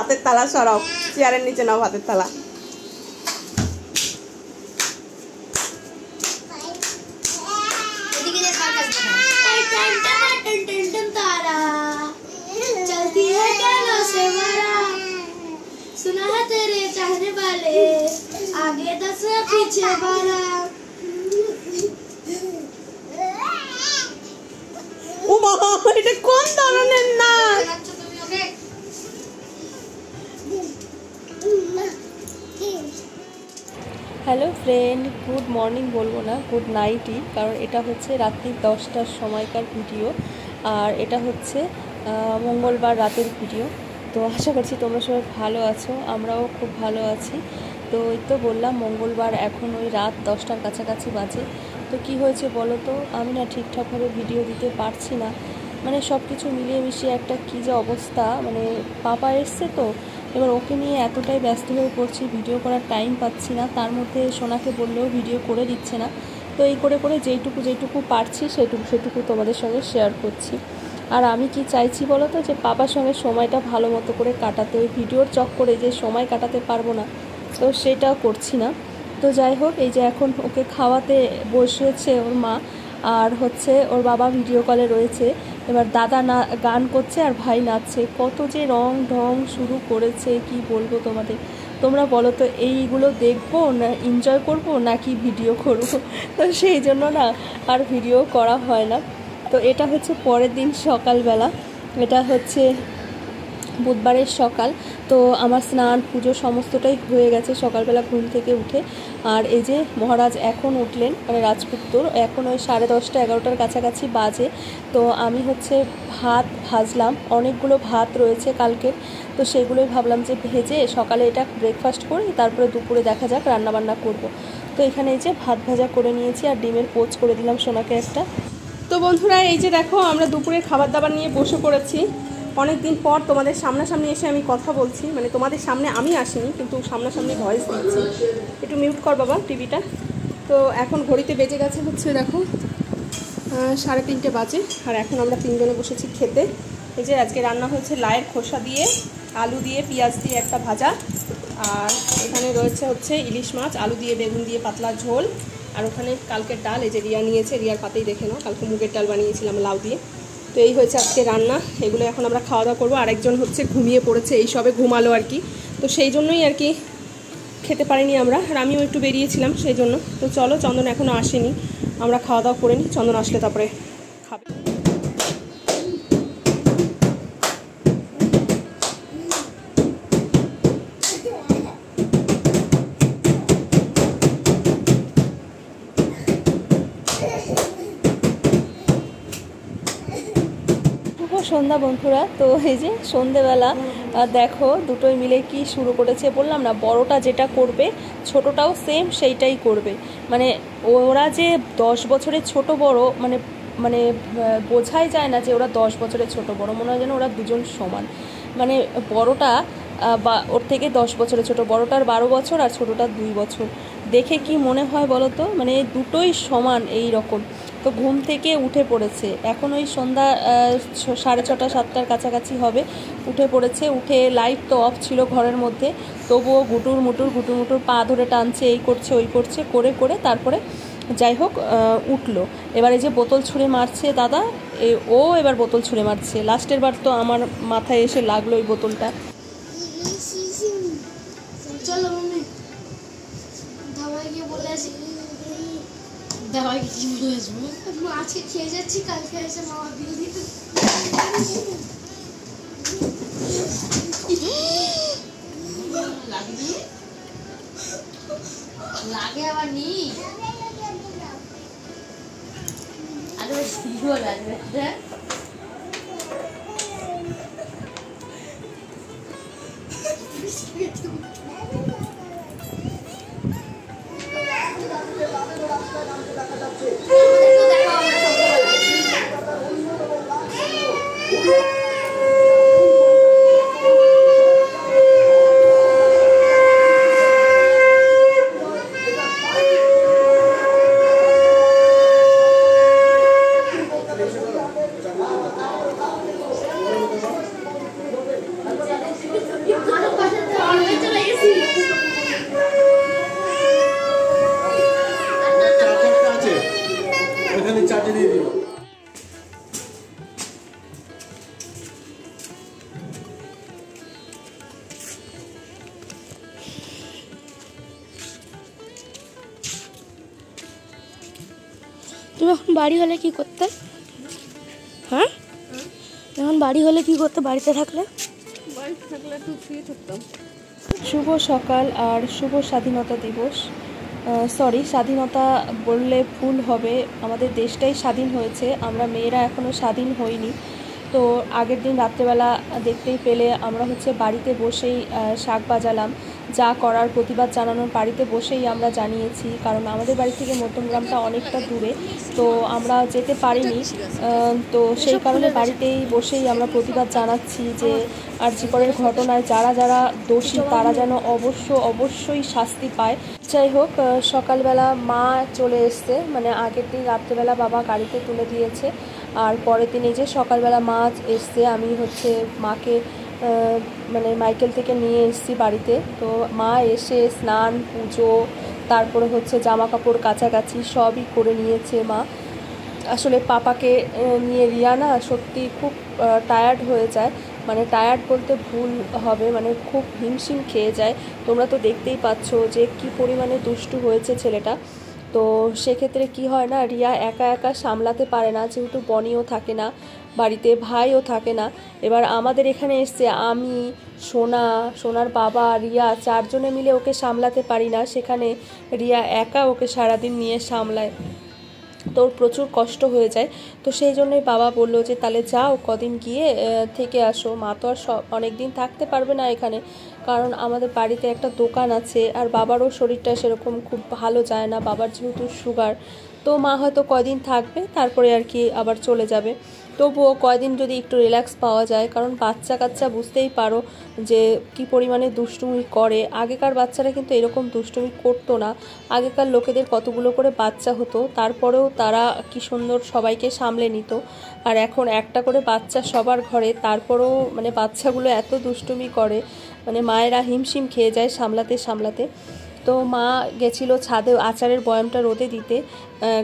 ভাতের থালা সরাও, চেয়ারের নিচে নাও ভাতের থালা। এটা কোন ধরনের নাচ? হ্যালো ফ্রেন্ড, গুড মর্নিং বলবো না, গুড নাইটই, কারণ এটা হচ্ছে রাত্রি 10টার সময়কার ভিডিও আর এটা হচ্ছে মঙ্গলবার রাতের ভিডিও। তো আশা করছি তোমরা সবাই ভালো আছো, আমরাও খুব ভালো আছি। তো এই তো বললাম মঙ্গলবার, এখন ওই রাত 10টার কাছাকাছি বাজে। তো কি হয়েছে বলো তো, আমি না ঠিকঠাকভাবে ভিডিও দিতে পারছি না, মানে সব কিছু মিলিয়ে মিশিয়ে একটা কী যে অবস্থা। মানে পাপা এসছে তো, এবার ওকে নিয়ে এতটাই ব্যস্ত হয়ে পড়ছি, ভিডিও করার টাইম পাচ্ছি না। তার মধ্যে সোনাকে বললেও ভিডিও করে দিচ্ছে না। তো এই করে করে যেটুকু পারছি সেটুকু তোমাদের সঙ্গে শেয়ার করছি। আর আমি কি চাইছি বলো তো, যে পাপার সঙ্গে সময়টা ভালো মতো করে কাটাতে, ওই ভিডিওর চক্করে যে সময় কাটাতে পারবো না, তো সেটাও করছি না। তো যাই হোক, এই যে এখন ওকে খাওয়াতে বসেছে ওর মা, আর হচ্ছে ওর বাবা ভিডিও কলে রয়েছে। এবার দাদা গান করছে আর ভাই নাচছে, কত যে রং ঢং শুরু করেছে কি বলবো তোমাদের। তোমরা বলো তো, এইগুলো দেখবো না এনজয় করবো নাকি ভিডিও করবো? তো সেই জন্য না আর ভিডিও করা হয় না। তো এটা হচ্ছে পরের দিন সকালবেলা, এটা হচ্ছে বুধবারের সকাল। তো আমার স্নান পুজো সমস্তটাই হয়ে গেছে সকালবেলা ঘুম থেকে উঠে। আর এই যে মহারাজ এখন উঠলেন, মানে রাজপুত্র, এখন ওই 10:30 11টার কাছাকাছি বাজে। তো আমি হচ্ছে ভাত ভাজলাম, অনেকগুলো ভাত রয়েছে কালকের, তো সেগুলোই ভাবলাম যে ভেজে সকালে এটা ব্রেকফাস্ট করি, তারপরে দুপুরে দেখা যাক রান্নাবান্না করব। তো এখানে এই যে ভাত ভাজা করে নিয়েছি আর ডিমের পোচ করে দিলাম সোনাকে একটা। তো বন্ধুরা, এই যে দেখো আমরা দুপুরে খাবার দাবার নিয়ে বসে পড়েছি। অনেক দিন পর তোমাদের সামনাসামনি এসে আমি কথা বলছি, মানে তোমাদের সামনে আমি আসিনি কিন্তু সামনাসামনি ভয়েস দিচ্ছি। একটু মিউট কর বাবা টিভিটা। তো এখন ঘড়িতে বেজে গেছে হচ্ছে দেখো 3:30 বাজে, আর এখন আমরা তিনজনে বসেছি খেতে। এই যে আজকে রান্না হয়েছে লায়ের খোসা দিয়ে, আলু দিয়ে, পেঁয়াজ দিয়ে একটা ভাজা, আর এখানে রয়েছে হচ্ছে ইলিশ মাছ, আলু দিয়ে বেগুন দিয়ে পাতলা ঝোল, আর ওখানে কালকের ডাল, এই যে রিয়া নিয়েছে, রিয়ার পাতেই দেখে নাও, কালকে মুগের ডাল বানিয়েছিলাম লাউ দিয়ে। তো এই হয়েছে আজকে রান্না, এগুলো এখন আমরা খাওয়া দাওয়া করবো। আরেকজন হচ্ছে ঘুমিয়ে পড়েছে, এই সবে ঘুমালো আর কি, তো সেই জন্যই আর কি খেতে পারিনি আমরা, আর আমিও একটু বেরিয়েছিলাম সেই জন্য। তো চলো, চন্দন এখনও আসেনি, আমরা খাওয়া দাওয়া করে নিই, চন্দন আসলে তারপরে খাবে। সন্ধ্যা বন্ধুরা, তো এই যে সন্ধেবেলা দেখো দুটোই মিলে কি শুরু করেছে। বললাম না, বড়টা যেটা করবে ছোটটাও সেম সেইটাই করবে। মানে ওরা যে 10 বছরের ছোট বড়, মানে মানে বোঝাই যায় না যে ওরা 10 বছরের ছোট বড়, মনে হয় যেন ওরা দুজন সমান। মানে বড়টা বা ওর থেকে 10 বছরের ছোট, বড়টার 12 বছর আর ছোটটার 2 বছর। দেখে কি মনে হয় বলো তো, মানে দুটোই সমান এই রকম। তো ঘুম থেকে উঠে পড়েছে, এখন ওই সন্ধ্যা 6:30 7টার কাছাকাছি হবে, উঠে পড়েছে। উঠে লাইট তো অফ ছিল ঘরের মধ্যে, তবুও গুটুর মুটুর পা ধরে টানছে, এই করছে ওই করছে, করে করে তারপরে যাই হোক উঠলো। এবার এই যে বোতল ছুঁড়ে মারছে দাদা, ও এবার বোতল ছুঁড়ে মারছে। লাস্টের বার তো আমার মাথায় এসে লাগলো ওই বোতলটা। চলো মম্মি, ধাবায় গিয়ে বলে আসি। ধাবায় কি বলে আসবো? আজকে খেয়ে যাচ্ছি, কালকে এসে মামা বিল দিতে লাগে আবার নি আরে ভিডিও লাগবে। তুমি এখন বাড়ি হলে কি করতে? হ্যাঁ, এখন বাড়ি হলে কি করতে? বাড়িতে থাকলে একটু ফ্রি থাকতাম। শুভ সকাল আর শুভ স্বাধীনতা দিবস। সরি, স্বাধীনতা বললে ভুল হবে, আমাদের দেশটাই স্বাধীন হয়েছে, আমরা মেয়েরা এখনও স্বাধীন হইনি। তো আগের দিন রাত্রেবেলা দেখতেই পেলে আমরা হচ্ছে বাড়িতে বসেই শাক বাজালাম, যা করার প্রতিবাদ জানানোর বাড়িতে বসেই আমরা জানিয়েছি, কারণ আমাদের বাড়ি থেকে মধ্যমগ্রামটা অনেকটা দূরে, তো আমরা যেতে পারিনি। তো সেই কারণে বাড়িতেই বসেই আমরা প্রতিবাদ জানাচ্ছি যে আরজি করের ঘটনায় যারা যারা দোষী তারা যেন অবশ্যই শাস্তি পায়। যাই হোক, সকালবেলা মা চলে এসছে, মানে আগের দিন রাত্রেবেলা বাবা গাড়িতে তুলে দিয়েছে, আর পরের দিন এই যে সকালবেলা মা এসছে, আমি হচ্ছে মাকে মানে মাইকেল থেকে নিয়ে এসেছি বাড়িতে। তো মা এসে স্নান পুজো তারপরে হচ্ছে জামা কাপড় কাচাকাচি সবই করে নিয়েছে মা। আসলে পাপাকে নিয়ে রিয়া না সত্যি খুব টায়ার্ড হয়ে যায়, মানে টায়ার্ড বলতে ভুল হবে, মানে খুব হিমশিম খেয়ে যায়। তোমরা তো দেখতেই পাচ্ছ যে কি পরিমাণে দুষ্টু হয়েছে ছেলেটা। তো সেক্ষেত্রে কি হয় না, রিয়া একা একা সামলাতে পারে না, যেহেতু বনিও থাকে না বাড়িতে, ভাইও থাকে না। এবার আমাদের এখানে এসছে আমি, সোনার বাবা, রিয়া, চারজনে মিলে ওকে সামলাতে পারি না, সেখানে রিয়া একা ওকে সারাদিন নিয়ে সামলায়, তোর প্রচুর কষ্ট হয়ে যায়। তো সেই জন্যই বাবা বললো যে তাহলে যাও কদিন গিয়ে থেকে আসো। মা তো আর অনেক দিন থাকতে পারবে না এখানে, কারণ আমাদের বাড়িতে একটা দোকান আছে, আর বাবারও শরীরটা সেরকম খুব ভালো যায় না, বাবার যেহেতু সুগার। তো মা হয়তো কয়দিন থাকবে, তারপরে আর কি আবার চলে যাবে। তবুও কয়দিন যদি একটু রিল্যাক্স পাওয়া যায়, কারণ বাচ্চা কাচ্চা বুঝতেই পারো যে কি পরিমাণে দুষ্টুমি করে। আগেকার বাচ্চারা কিন্তু এরকম দুষ্টুমি করতো না, আগেকার লোকেদের কতগুলো করে বাচ্চা হতো, তারপরেও তারা কি সুন্দর সবাইকে সামলে নিত। আর এখন একটা করে বাচ্চা সবার ঘরে, তারপরেও মানে বাচ্চাগুলো এত দুষ্টুমি করে, মানে মায়েরা হিমশিম খেয়ে যায় সামলাতে সামলাতে। তো মা গেছিলো ছাদে আচারের বয়ামটা রোদে দিতে,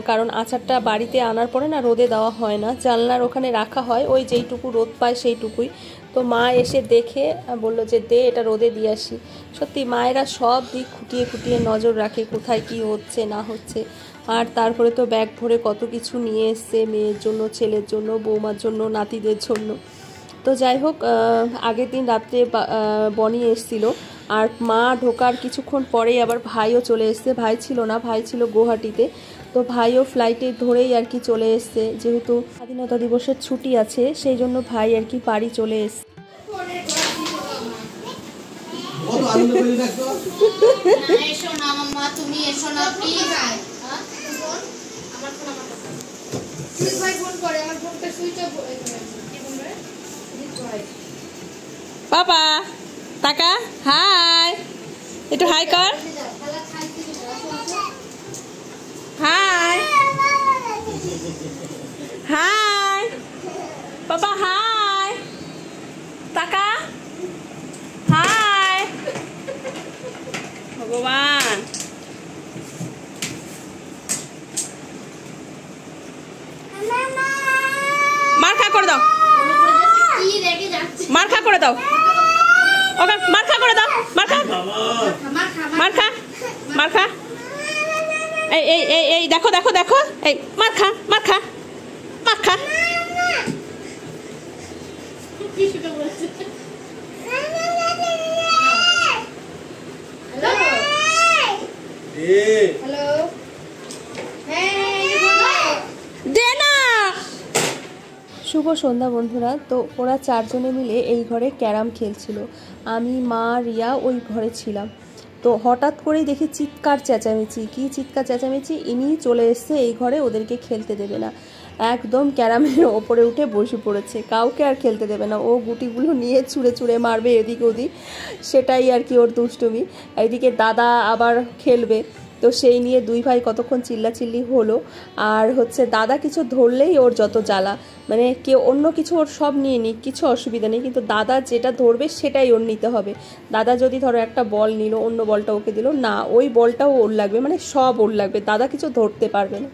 কারণ আচারটা বাড়িতে আনার পরে না রোদে দেওয়া হয় না, জানলার ওখানে রাখা হয়, ওই যেইটুকু রোদ পায় সেইটুকুই। তো মা এসে দেখে বললো যে দে এটা রোদে দিয়ে আসি। সত্যি মায়েরা সব দিক খুঁটিয়ে খুঁটিয়ে নজর রাখে, কোথায় কি হচ্ছে না হচ্ছে। আর তারপরে তো ব্যাগ ভরে কত কিছু নিয়ে এসছে, মেয়ের জন্য, ছেলের জন্য, বৌমার জন্য, নাতিদের জন্য। তো যাই হোক, আগের দিন রাত্রে বনি এসছিল, আর মা ঢোকার কিছুক্ষণ পরেই আবার ভাইও চলে এসছে। ভাই ছিল না, ভাই ছিল গুয়াহাটিতে। তো ভাইও ফ্লাইটে ধরেই আর কি চলে এসছে, যেহেতু স্বাধীনতা দিবসের ছুটি আছে সেই জন্য ভাই আর কি বাড়ি চলে এসছে। বাবা টাকা হাই, একটু হাই কর, হাই হাই বাবা, হাই টাকা, হাই ভগবান। মার্কা করে দাও, মার্কা করে দাও, ওকে মার্কা করে দাও, মার্কা মার্কা মার্কা, এই এই এই এই দেখো দেখো দেখো, এই মার্কা মার্কা মার্কা। শুভ সন্ধ্যা বন্ধুরা। তো ওরা চারজনে মিলে এই ঘরে ক্যারাম খেলছিল, আমি, মা, রিয়া ওই ঘরে ছিলাম। তো হঠাৎ করেই দেখি চিৎকার চেঁচামেচি, কি চিৎকার চেঁচামেচি, ইনি চলে এসছে এই ঘরে, ওদেরকে খেলতে দেবে না, একদম ক্যারামের ওপরে উঠে বসে পড়েছে, কাউকে আর খেলতে দেবে না, ও গুটিগুলো নিয়ে ছুঁড়ে ছুঁড়ে মারবে এদিক ওদিক, সেটাই আর কি ওর দুষ্টুমি। এইদিকে দাদা আবার খেলবে, তো সেই নিয়ে দুই ভাই কতক্ষণ চিল্লাচিল্লি হলো। আর হচ্ছে দাদা কিছু ধরলেই ওর যত জ্বালা, মানে কেউ অন্য কিছু ওর সব নিয়ে নিক, কিছু অসুবিধা নেই, কিন্তু দাদা যেটা ধরবে সেটাই ওর নিতে হবে। দাদা যদি ধরো একটা বল নিল, অন্য বলটা ওকে দিল না, ওই বলটাও ওর লাগবে, মানে সব ওর লাগবে, দাদা কিছু ধরতে পারবে না।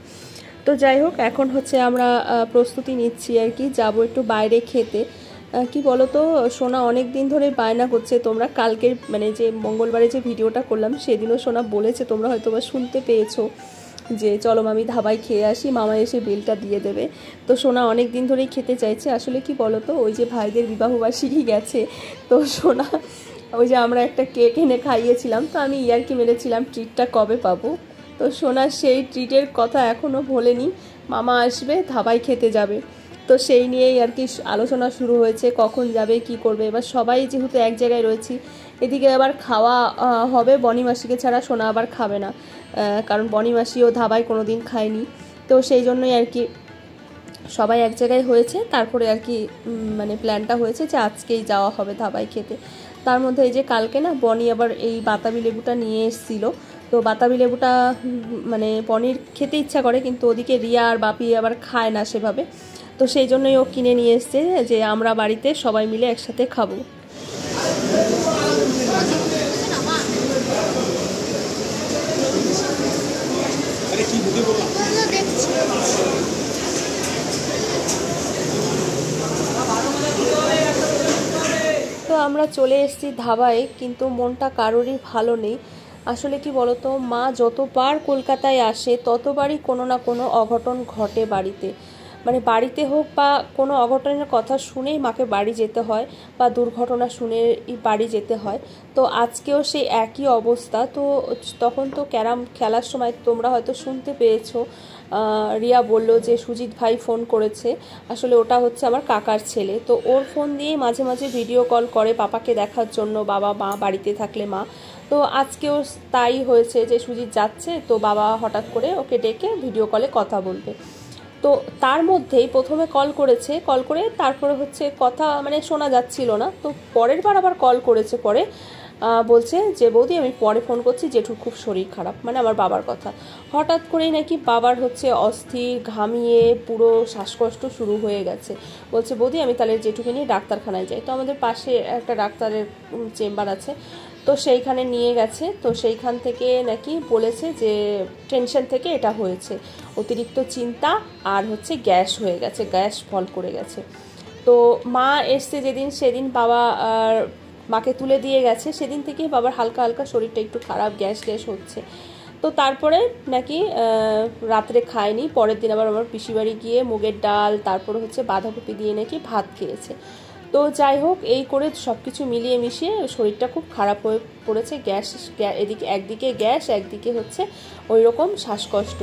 তো যাই হোক, এখন হচ্ছে আমরা প্রস্তুতি নিচ্ছি আর কি, যাবো একটু বাইরে খেতে। কি বলো তো, সোনা অনেক দিন ধরে বায়না করছে, তোমরা কালকের মানে যে মঙ্গলবারে যে ভিডিওটা করলাম সেদিনও সোনা বলেছে, তোমরা হয়তো বা শুনতে পেয়েছো, যে চলো মামি ধাবায় খেয়ে আসি, মামা এসে বিলটা দিয়ে দেবে। তো সোনা অনেক দিন ধরেই খেতে চাইছে। আসলে কি বলো তো, ওই যে ভাইদের বিবাহবার্ষিকী গেছে, তো সোনা ওই যে আমরা একটা কেক এনে খাইয়েছিলাম, তো আমি ইয়ার্কি মেরেছিলাম ট্রিটটা কবে পাবো। তো সোনা সেই ট্রিটের কথা এখনও ভোলেনি, মামা আসবে ধাবায় খেতে যাবে। তো সেই নিয়েই আর কি আলোচনা শুরু হয়েছে, কখন যাবে কি করবে। এবার সবাই যেহেতু এক জায়গায় রয়েছি, এদিকে আবার খাওয়া হবে বনি মাসিকে ছাড়া, সোনা আবার খাবে না, কারণ বনি মাসিও ধাবায় কোনো দিন খায়নি। তো সেই জন্যই আর কি সবাই এক জায়গায় হয়েছে, তারপরে আর কি মানে প্ল্যানটা হয়েছে যে আজকেই যাওয়া হবে ধাবায় খেতে। তার মধ্যে এই যে কালকে না বনি আবার এই বাতাবি লেবুটা নিয়ে এসেছিলো। তো বাতাবি লেবুটা মানে বনির খেতে ইচ্ছা করে, কিন্তু ওদিকে রিয়া আর বাপি আবার খায় না সেভাবে। তো সেই জন্যই ও কিনে নিয়ে এসছে যে আমরা বাড়িতে সবাই মিলে একসাথে খাবো। তো আমরা চলে এসেছি ধাবায়, কিন্তু মনটা কারোরই ভালো নেই। আসলে কি বলতো, মা যতবার কলকাতায় আসে ততবারই কোনো না কোনো অঘটন ঘটে বাড়িতে। মানে বাড়িতে হোক বা কোনো অঘটনের কথা শুনেই মাকে বাড়ি যেতে হয়, বা দুর্ঘটনা শুনে বাড়ি যেতে হয়। তো আজকেও সেই একই অবস্থা। তো তখন তো ক্যারাম খেলার সময় তোমরা হয়তো শুনতে পেয়েছো, রিয়া বলল যে সুজিত ভাই ফোন করেছে। আসলে ওটা হচ্ছে আমার কাকার ছেলে। তো ওর ফোন দিয়ে মাঝে মাঝে ভিডিও কল করে পাপাকে দেখার জন্য, বাবা মা বাড়িতে থাকলে মা। তো আজকেও তাই হয়েছে যে সুজিত যাচ্ছে, তো বাবা হঠাৎ করে ওকে ডেকে ভিডিও কলে কথা বলবে। তো তার মধ্যেই প্রথমে কল করেছে, কল করে তারপরে হচ্ছে কথা মানে শোনা যাচ্ছিল না। তো পরের বার আবার কল করেছে, পরে বলছে যে বৌদি আমি পরে ফোন করছি, জেঠুর খুব শরীর খারাপ, মানে আমার বাবার কথা। হঠাৎ করেই নাকি বাবার হচ্ছে অস্থির, ঘামিয়ে পুরো শ্বাসকষ্ট শুরু হয়ে গেছে। বলছে বৌদি আমি তাহলে জেঠুকে নিয়ে ডাক্তারখানায় যাই। তো আমাদের পাশে একটা ডাক্তারের চেম্বার আছে, তো সেইখানে নিয়ে গেছে। তো সেইখান থেকে নাকি বলেছে যে টেনশন থেকে এটা হয়েছে, অতিরিক্ত চিন্তা আর হচ্ছে গ্যাস হয়ে গেছে, গ্যাস ফল করে গেছে। তো মা এসছে যেদিন, সেদিন বাবা মাকে তুলে দিয়ে গেছে, সেদিন থেকে বাবার হালকা হালকা শরীরটা একটু খারাপ, গ্যাস গ্যাস হচ্ছে। তো তারপরে নাকি রাত্রে খায়নি, পরের দিন আবার আমার পিসিবাড়ি গিয়ে মুগের ডাল তারপরে হচ্ছে বাঁধাকপি দিয়ে নাকি ভাত খেয়েছে। তো যাই হোক, এই করে সব কিছু মিলিয়ে মিশিয়ে শরীরটা খুব খারাপ হয়ে পড়েছে। গ্যাস এদিকে একদিকে গ্যাস, একদিকে হচ্ছে ওই রকম শ্বাসকষ্ট।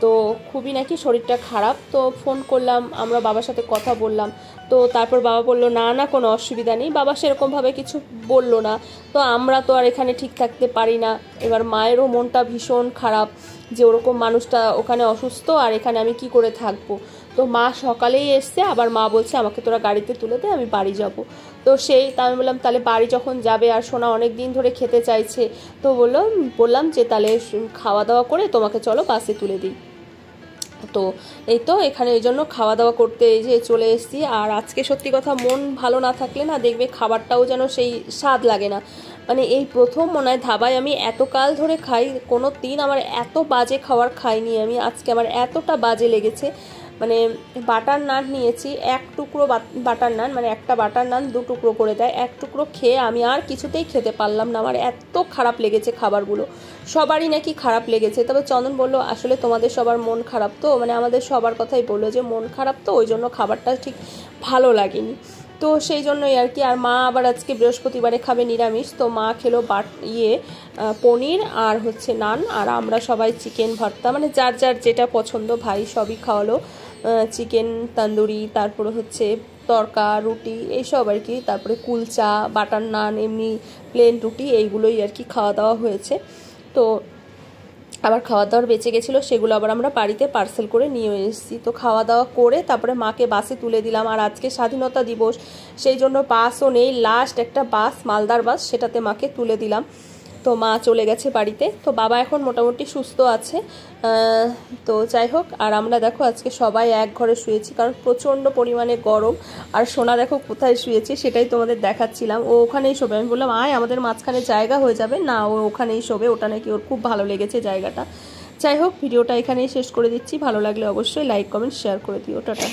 তো খুবই নাকি শরীরটা খারাপ। তো ফোন করলাম, আমরা বাবার সাথে কথা বললাম। তো তারপর বাবা বললো না না কোনো অসুবিধা নেই, বাবা সেরকমভাবে কিছু বললো না। তো আমরা তো আর এখানে ঠিক থাকতে পারি না। এবার মায়েরও মনটা ভীষণ খারাপ যে ওরকম মানুষটা ওখানে অসুস্থ, আর এখানে আমি কি করে থাকবো। তো মা সকালেই এসছে, আবার মা বলছে আমাকে তোরা গাড়িতে তুলে দে, আমি বাড়ি যাব। তো তা আমি বললাম তাহলে বাড়ি যখন যাবে, আর সোনা অনেক দিন ধরে খেতে চাইছে, তো বললাম যে তাহলে খাওয়া দাওয়া করে তোমাকে চলো বাসে তুলে দিই। তো এই তো এখানে এই জন্য খাওয়া দাওয়া করতে এই যে চলে এসেছি। আর আজকে সত্যি কথা মন ভালো না থাকলে না দেখবে খাবারটাও যেন সেই স্বাদ লাগে না। মানে এই প্রথম মনে হয় ধাবায় আমি এতকাল ধরে খাই, কোনো দিন আমার এত বাজে খাবার খাইনি আমি, আজকে আমার এতটা বাজে লেগেছে। মানে বাটার নান নিয়েছি, এক টুকরো বাটার নান, মানে একটা বাটার নান 2 টুকরো করে দেয়, 1 টুকরো খেয়ে আমি আর কিছুতেই খেতে পারলাম না। আমার এত খারাপ লেগেছে খাবারগুলো, সবারই নাকি খারাপ লেগেছে। তবে চন্দন বলল আসলে তোমাদের সবার মন খারাপ, তো মানে আমাদের সবার কথাই বললো যে মন খারাপ, তো ওই জন্য খাবারটা ঠিক ভালো লাগেনি। তো সেই জন্যই আর কি। আর মা আবার আজকে বৃহস্পতিবারে খাবে নিরামিষ, তো মা খেলো পনির আর হচ্ছে নান, আর আমরা সবাই চিকেন ভর্তা, মানে যার যার যেটা পছন্দ, ভাই সবই খাওয়ালো। চিকেন তন্দুরি, তারপরে হচ্ছে তরকা, রুটি, এইসব আর কি, তারপরে কুলচা, বাটার নান, এমনি প্লেন রুটি, এইগুলোই আর কি খাওয়া দাওয়া হয়েছে। তো আবার খাওয়া দাওয়ার বেঁচে গেছিলো, সেগুলো আবার আমরা বাড়িতে পার্সেল করে নিয়ে এসেছি। তো খাওয়া দাওয়া করে তারপরে মাকে বাসে তুলে দিলাম। আর আজকে স্বাধীনতা দিবস, সেই জন্য বাসও নেই, লাস্ট একটা বাস মালদার বাস, সেটাতে মাকে তুলে দিলাম। তো মা চলে গেছে বাড়িতে। তো বাবা এখন মোটামুটি সুস্থ আছে। তো যাই হোক, আর আমরা দেখো আজকে সবাই এক ঘরে শুয়েছি, কারণ প্রচণ্ড পরিমাণে গরম। আর সোনা দেখো কোথায় শুয়েছে সেটাই তোমাদের দেখাচ্ছিলাম, ও ওখানেই শোবে। আমি বললাম আয় আমাদের মাঝখানে জায়গা হয়ে যাবে, না ও ওখানেই শোবে, ওটা নাকি ওর খুব ভালো লেগেছে জায়গাটা। যাই হোক, ভিডিওটা এখানেই শেষ করে দিচ্ছি। ভালো লাগলে অবশ্যই লাইক কমেন্ট শেয়ার করে দিও। টাটা।